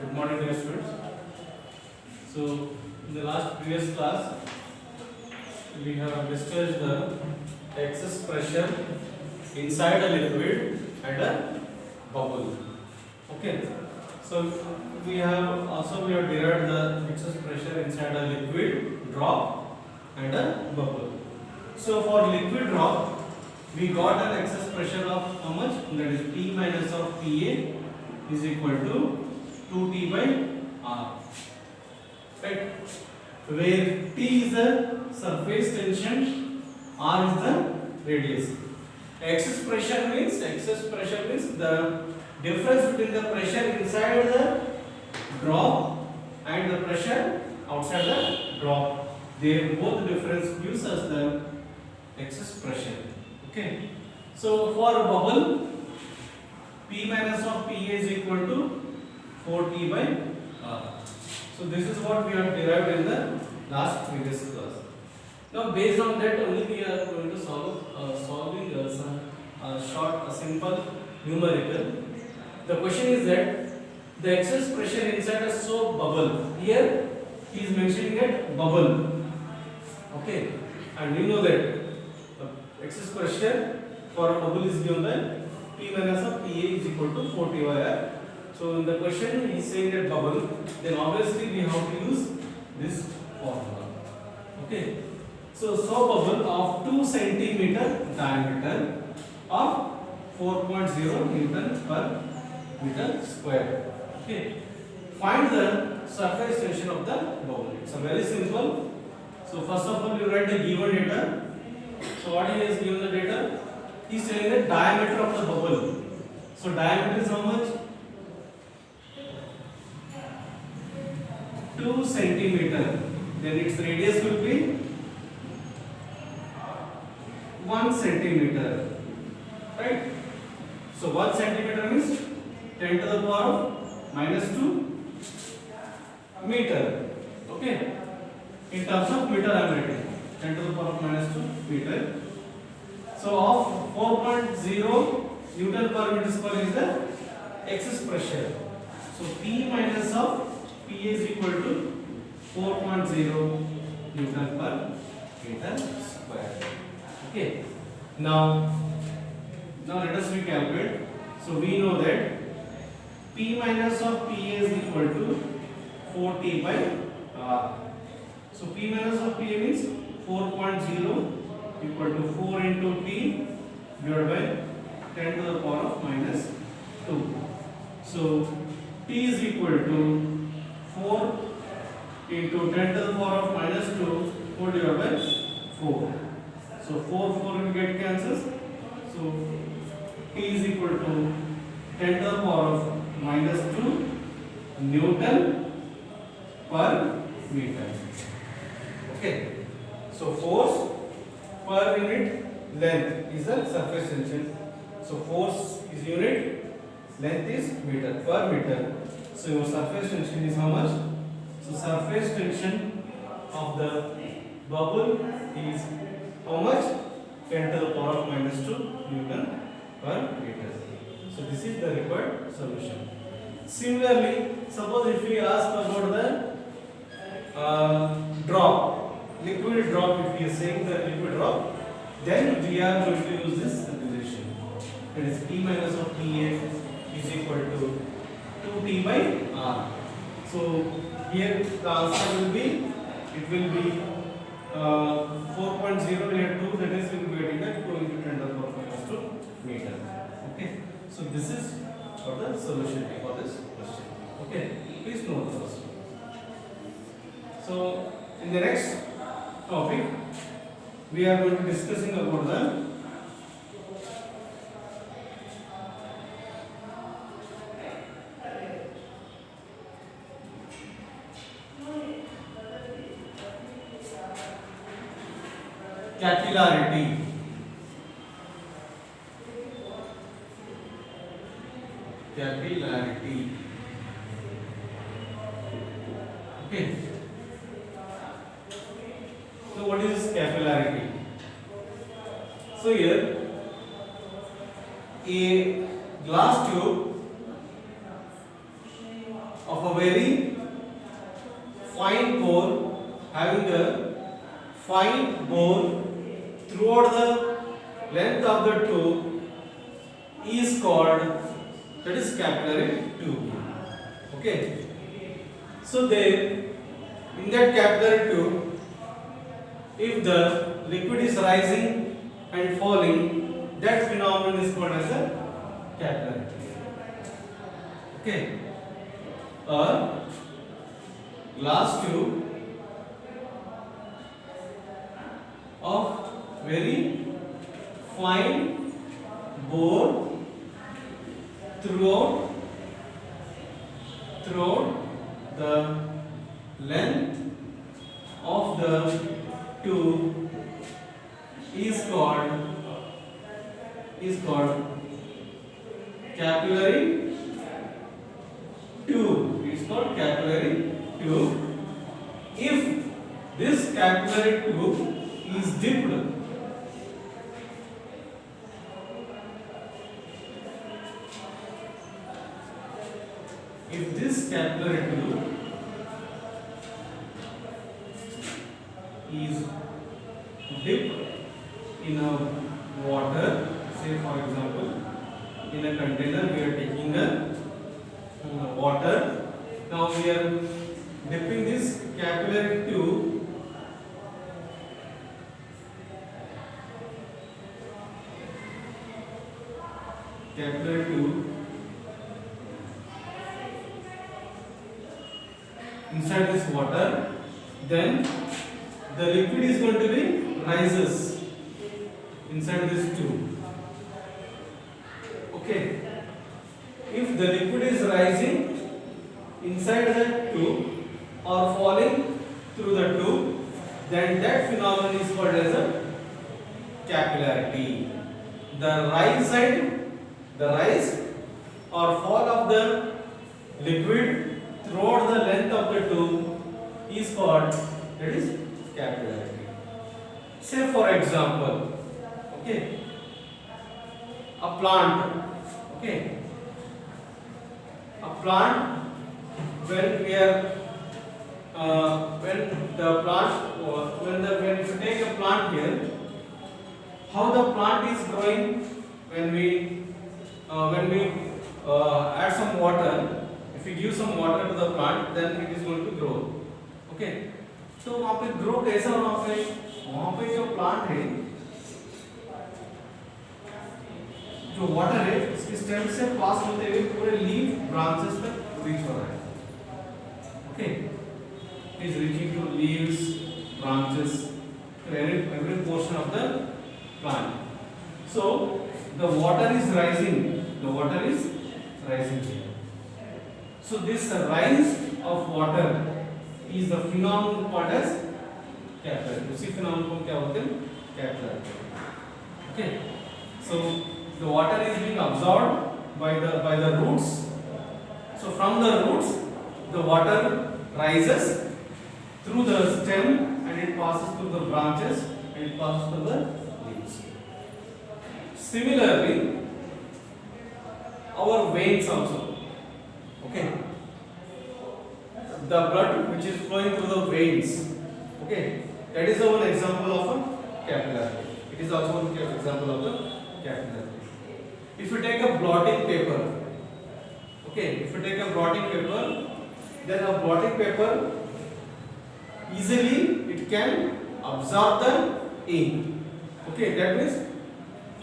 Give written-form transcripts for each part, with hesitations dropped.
Good morning, dear students. So, in the last previous class, we have discussed the excess pressure inside a liquid and a bubble. Okay. So, we have derived the excess pressure inside a liquid drop and a bubble. So, for liquid drop, we got an excess pressure of how much? That is P minus of PA is equal to 2T by R. Right? Where T is the surface tension, R is the radius. Excess pressure means the difference between the pressure inside the drop and the pressure outside the drop. Their both difference gives us the excess pressure. Okay. So for a bubble, P minus of PA is equal to 4T by R. So this is what we have derived in the last previous class. Now based on that only we are going to solving some simple numerical. The question is that the excess pressure inside a soap bubble. Here he is mentioning that bubble. Okay, and you know that excess pressure for a bubble is given by P minus of PA is equal to 4T by R. So in the question he is saying that bubble, then obviously we have to use this formula. Okay. So bubble of 2 centimeter diameter of 4.0 Newton per meter square. Okay. Find the surface tension of the bubble. It's a very simple. So first of all you write the given data. So what he has given the data? He is telling the diameter of the bubble. So diameter is how much? 2 centimeter. Then its radius will be 1 centimeter. Right? So 1 centimeter means 10 to the power of minus 2 meter. Okay? In terms of meter I am writing 10 to the power of minus 2 meter. So of 4.0 Newton per meter square is the excess pressure. So P minus of PA is equal to 4.0 Newton per meter square. Okay. Now let us recalculate. So we know that P minus of PA is equal to 4T by R. So P minus of PA means 4.0 equal to 4 into T divided by 10 to the power of minus 2. So T is equal to 4 into 10 to the power of minus 2 4 divided by 4. So 4 will get cancels. So T is equal to 10 to the power of minus 2 Newton per meter. Okay. So force per unit length is the surface tension. So force is unit, length is meter per meter. So your surface tension is how much? So surface tension of the bubble is how much? 10 to the power of minus 2 Newton per meter. So this is the required solution. Similarly, suppose if we ask about the liquid drop, if we are saying the liquid drop, then we are going to use this relation. That is P minus of PA is equal to 2T by R. So here the answer will be, it will be 4.0 here 2, that is we will be getting that 2 into 10 to the power minus 2 meter. Okay. So this is for the solution for this question. Okay. Please note first. So in the next topic we are going to discussing about the capillarity. Capillarity. Okay. So what is capillarity? So here a glass tube of a very fine pore, having a fine bore throughout the length of the tube, is called, that is capillary tube. Okay. So there, in that capillary tube, if the liquid is rising and falling, that phenomenon is called as a capillary. Okay. A glass tube of very fine bore throughout the length of the tube is called capillary tube. It's called capillary tube. If this capillary tube is dipped, if this capillary tube is dipped in a water, say for example, in a container we are taking a water. Now we are dipping this capillary tube inside this water, then the liquid is going to be rises inside this tube. Okay. If the liquid is rising inside the tube or falling through the tube, then that phenomenon is called as a capillarity. The rise or fall of the liquid throughout the length of the tube is called, that is, capillarity. Say for example, okay, a plant, okay, a plant, when we are when you take a plant here, how the plant is growing, when we add some water, if we give some water to the plant, then it is going to grow. Okay, तो वहाँ पे grow कैसा, वहाँ पे जो plant है, जो water है इसके स्टेम से पास होते हुए पूरे लीफ ब्रांचेस तक रीच हो रहा है. Okay, is reaching to leaves, branches, to every portion of the plant. So the water is rising. Here. So this rise of water is the phenomenon called as capillary. उसी phenomenon को क्या बोलते हैं? Capillary. Okay. So the water is being absorbed by the roots. So from the roots, the water rises through the stem and it passes through the branches and it passes through the leaves. Similarly, our veins also. Okay. The blood which is flowing through the veins. Okay. That is one example of a capillary. It is also one example of the capillary. If you take a blotting paper, okay, then a blotting paper easily it can absorb the ink. Okay, that means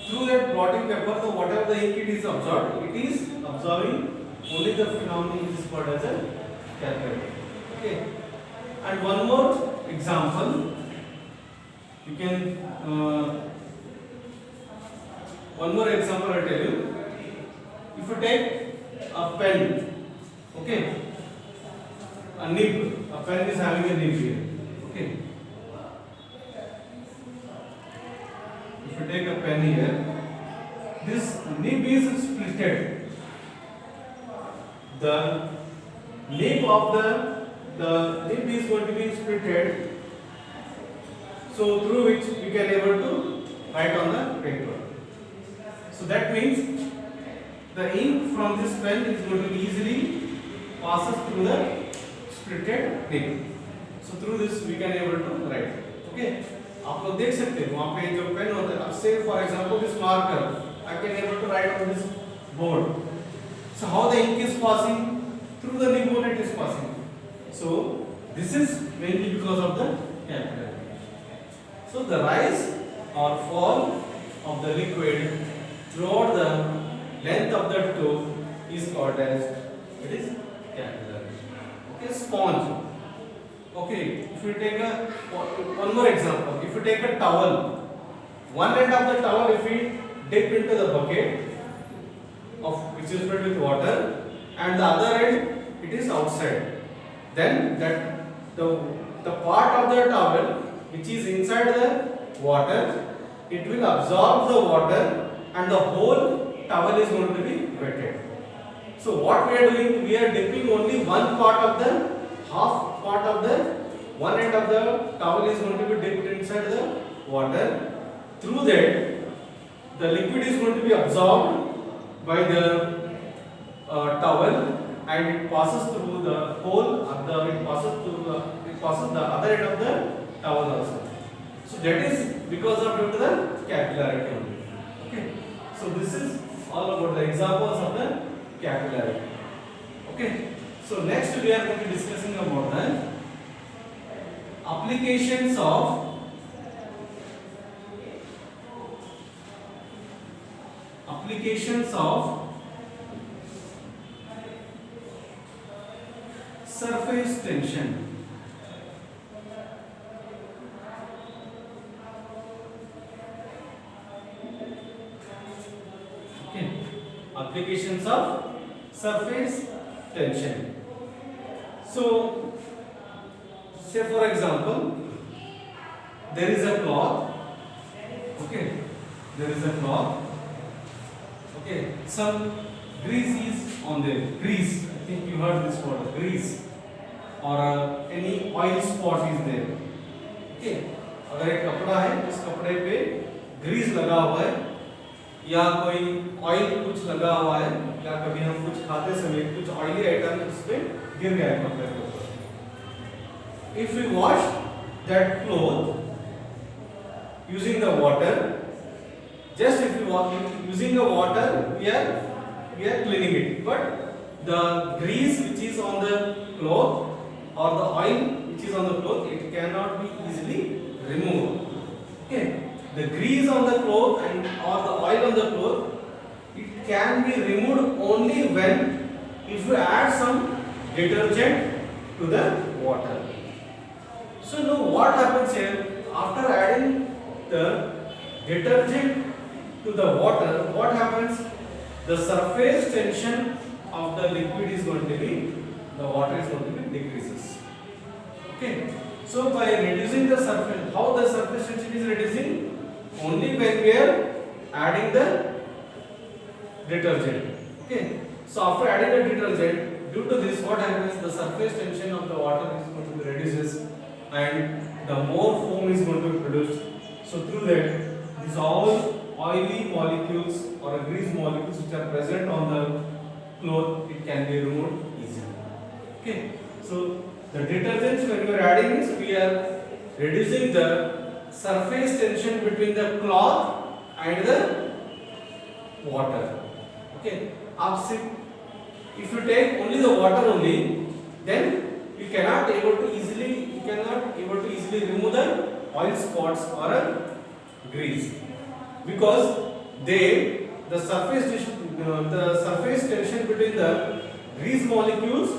through that blotting paper, so whatever the ink it is absorbed, it is absorbing only the phenomenon which is called as a capillary. Okay, and one more example, you can one more example I'll tell you. If you take a pen, okay, a nib, a pen is having a nib here, okay. If you take a pen here, this nib is splitted. The nib of the nib is going to be splitted, so through which we can able to write on the paper. So that means the ink from this pen is going to be easily passes through the splitted ink. So through this we can able to write. Okay, आप लोग देख सकते हैं वहाँ पे जो pen होता है. अब say for example this marker, I can able to write on this board. So how the ink is passing? Through the nib it is passing. So this is mainly because of the capillary. So the rise or fall of the liquid throughout the length of the tube is called as it is capillary. Okay, sponge. Okay, if you take one more example, if you take a towel, one end of the towel if we dip into the bucket of which is filled with water, and the other end it is outside, then that the part of the towel which is inside the water, it will absorb the water and the whole towel is going to be wetted. So what we are doing, we are dipping only one part of the half part of the one end of the towel is going to be dipped inside the water. Through that the liquid is going to be absorbed by the towel and it passes through the hole of the it passes the other end of the towel also. So that is because of due to the capillarity only. Okay, so this is all about the examples of the capillary. Okay, so next we are going to be discussing about the applications of surface tension. Okay, applications of surface tension. So say for example there is a cloth. Okay, there is a cloth. Okay, some grease is on there. Grease, I think you heard this word, grease, or any oil spot is there. Okay, अगर एक कपड़ा है उस कपड़े पे Greece लगा हुआ है या कोई ऑयल कुछ लगा हुआ है या कभी हम कुछ खाते समय कुछ ऑयली आइटम उस पे गिर गया है कपड़े के ऊपर. If we wash that cloth using the water, just if we wash using the water, we are cleaning it. But the grease which is on the cloth or the oil which is on the cloth, it cannot be easily removed. Okay, the grease on the cloth and or the oil on the cloth, it can be removed only when if you add some detergent to the water. So now what happens here, after adding the detergent to the water, what happens, the surface tension of the liquid is going to be, the water is going to be decreases. Okay, so by reducing the surface, how the surface tension is reducing, only when we are adding the detergent. Okay, so after adding the detergent, due to this what happens, the surface tension of the water is going to be reduces and the more foam is going to be produced. So through that, these all oily molecules or grease molecules which are present on the cloth, it can be removed easily. Okay, so the detergents when we are adding this, we are reducing the surface tension between the cloth and the water. Okay, if you take only the water only, then you cannot able to easily remove the oil spots or a grease, because the surface tension between the grease molecules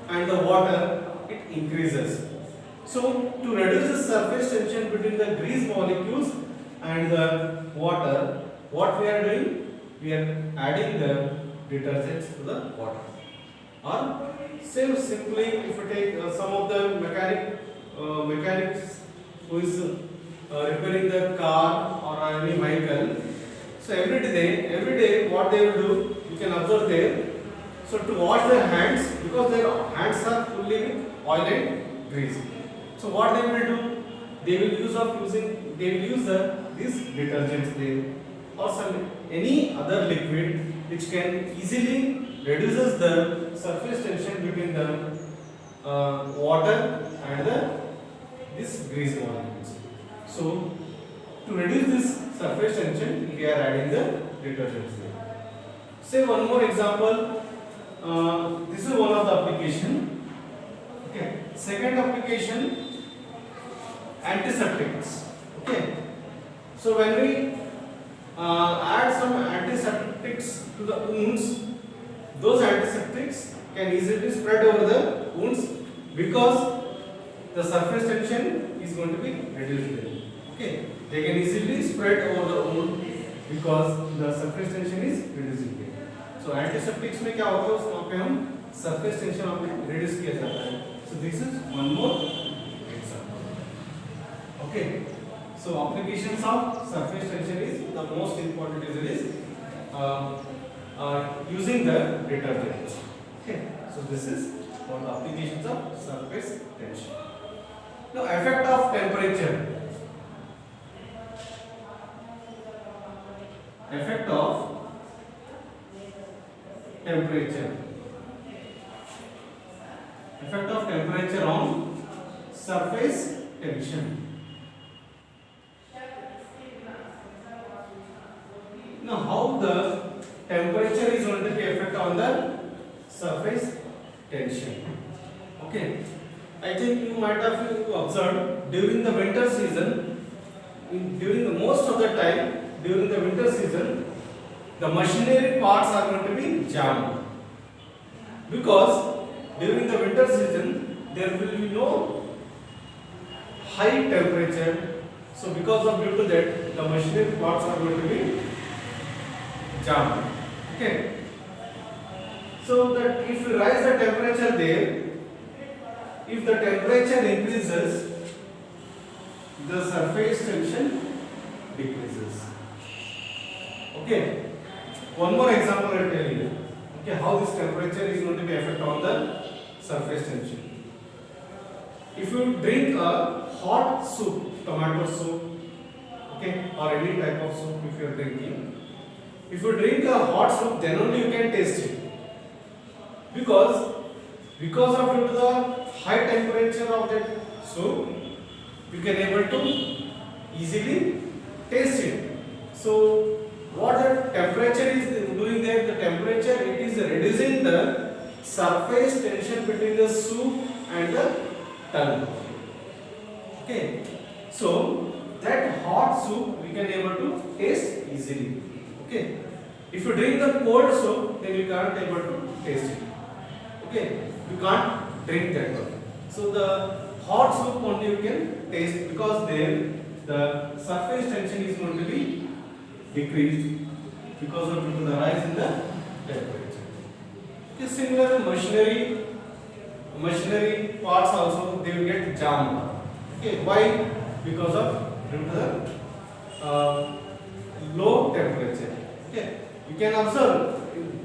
and the water, it increases. So to reduce the surface tension between the grease molecules and the water, what we are doing, we are adding the detergents to the water. Or simply if you take some of the mechanics who is repairing the car or any vehicle, so every day what they will do, you can observe there, so to wash their hands, because their hands are fully with oil and grease, so what they will do, they will use these detergents there or any other liquid which can easily reduces the surface tension between the water and this grease molecules. So to reduce this surface tension, we are adding the detergents there. Say one more example. This is one of the application. Okay. Second application, antiseptics. Okay. So when we add some antiseptics to the wounds, those antiseptics can easily spread over the wounds because the surface tension is going to be reduced there. Okay, they can easily spread over the wound because the surface tension is reducing there. So antiseptics में क्या होता है, उसमें पे हम surface tension हमें reduce किया जाता है. So this is one more example. Okay. So applications of surface tension is the most important is using the detergent. Okay. So this is for the applications of surface tension. Now effect of temperature. Effect of temperature. Effect of temperature on surface tension. Now, how the temperature is going to be affect on the surface tension? Okay, I think you might have observed during the winter season, during the most of the time during the winter season, the machinery parts are going to be jammed because during the winter season there will be no high temperature. So, because of due to that, the machinery parts are going to be jammed. Okay. So that if you rise the temperature there, if the temperature increases, the surface tension decreases. Okay. One more example I will tell you. Okay, how this temperature is going to be affect on the surface tension. If you drink a hot soup, tomato soup, okay, or any type of soup if you are drinking, if you drink a hot soup, then only you can taste it. Because of due to the high temperature of that soup, you can able to easily taste it. So what the temperature is doing there, the temperature it is reducing the surface tension between the soup and the tongue. Okay. So that hot soup we can able to taste easily. Okay. If you drink the cold soup, then you can't able to taste it. Okay. You can't drink that one. So the hot soup only you can taste because there the surface tension is going to be decreased because of the rise in the temperature. Okay. Similar machinery parts also they will get jammed. Okay. Why? Because of due to the low temperature. Okay. You can observe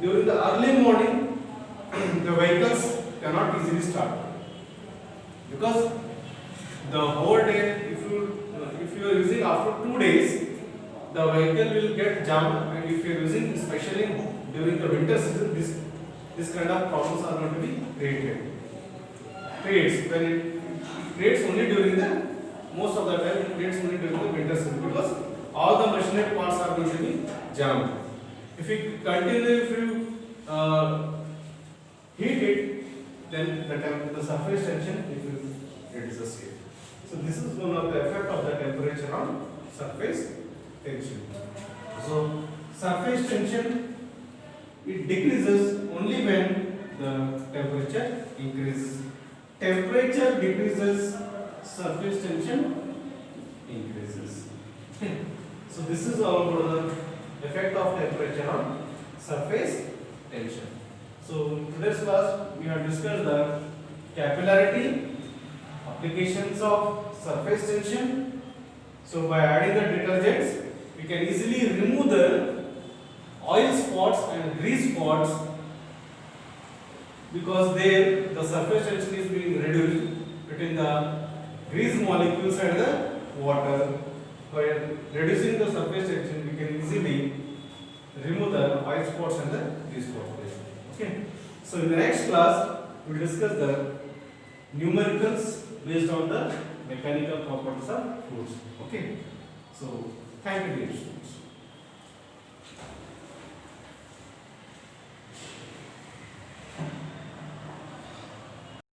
during the early morning the vehicles cannot easily start because the whole day if you are using after 2 days the vehicle will get jammed, and if you are using especially during the winter season this kind of problems are going to be creates when it creates only during the most of the time it creates only during the winter season because all the machinery parts are going to be jammed. If you heat it, then the surface tension it will reduces here. So this is one of the effect of the temperature on surface tension. So surface tension it decreases only when the temperature increases. Temperature decreases, surface tension increases. So this is all about the effect of temperature on surface tension. So in today's class we have discussed the capillarity, applications of surface tension. So by adding the detergents we can easily remove the oil spots and grease spots because there the surface tension is being reduced between the grease molecules and the water. By reducing the surface tension we can easily remove the oil spots and the grease spots. Okay. So in the next class, we will discuss the numericals based on the mechanical properties of fluids. Okay. So thank you, dear students.